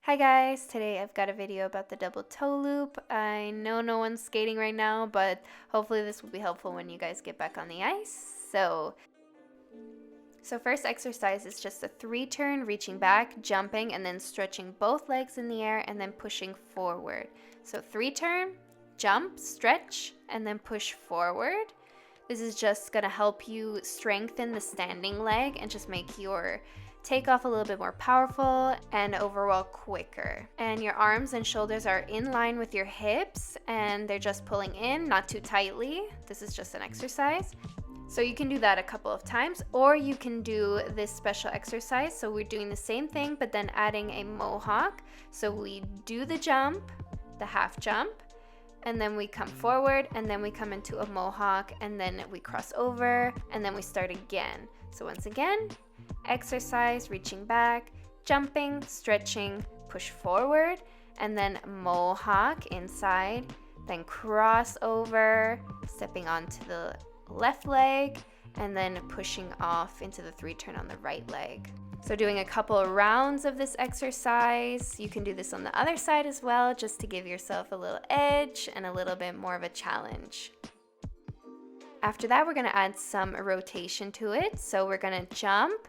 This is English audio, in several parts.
Hi guys, today I've got a video about the double toe loop. I know no one's skating right now, but hopefully this will be helpful when you guys get back on the ice. So first exercise is just a 3-turn, reaching back, jumping, and then stretching both legs in the air and then pushing forward. So 3-turn, jump, stretch, and then push forward. This is just gonna help you strengthen the standing leg and just make your takeoff a little bit more powerful and overall quicker. And your arms and shoulders are in line with your hips and they're just pulling in, not too tightly. This is just an exercise. So you can do that a couple of times, or you can do this special exercise. So we're doing the same thing, but then adding a mohawk. So we do the jump, the half jump, and then we come forward, and then we come into a mohawk, and then we cross over, and then we start again. So once again, exercise, reaching back, jumping, stretching, push forward, and then mohawk inside, then cross over, stepping onto the left leg, and then pushing off into the 3-turn on the right leg. So doing a couple of rounds of this exercise. You can do this on the other side as well, just to give yourself a little edge and a little bit more of a challenge. After that, we're gonna add some rotation to it. So we're gonna jump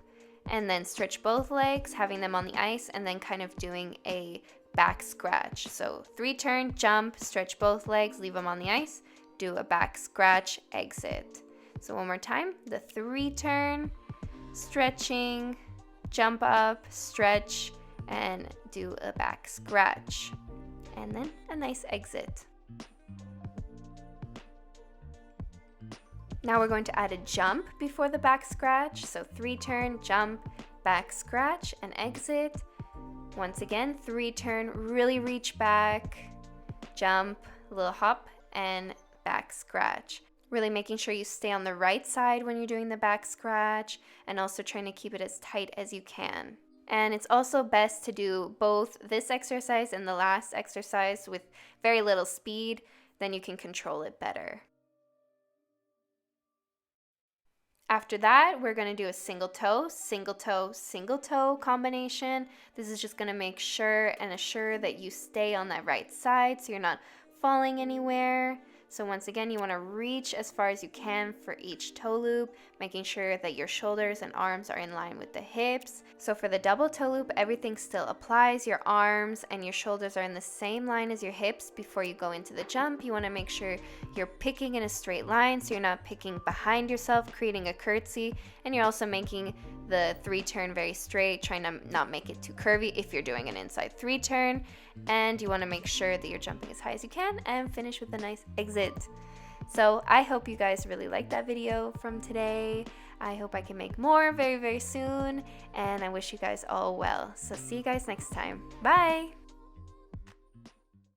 and then stretch both legs, having them on the ice, and then kind of doing a back scratch. So 3-turn, jump, stretch both legs, leave them on the ice, do a back scratch, exit. So one more time, the 3-turn, stretching, jump up, stretch, and do a back scratch, and then a nice exit. Now we're going to add a jump before the back scratch. So 3-turn, jump, back scratch, and exit. Once again, 3-turn, really reach back, jump, a little hop, and back scratch. Really making sure you stay on the right side when you're doing the back scratch, and also trying to keep it as tight as you can. And it's also best to do both this exercise and the last exercise with very little speed, then you can control it better. After that, we're gonna do a single toe, single toe, single toe combination. This is just gonna make sure and assure that you stay on that right side so you're not falling anywhere. So once again, you want to reach as far as you can for each toe loop, making sure that your shoulders and arms are in line with the hips. So for the double toe loop, everything still applies. Your arms and your shoulders are in the same line as your hips before you go into the jump. You want to make sure you're picking in a straight line, so you're not picking behind yourself, creating a curtsy, and you're also making the 3-turn very straight, trying to not make it too curvy if you're doing an inside 3-turn. And you want to make sure that you're jumping as high as you can and finish with a nice exit. So I hope you guys really liked that video from today. I hope I can make more very, very soon, and I wish you guys all well. So see you guys next time. Bye!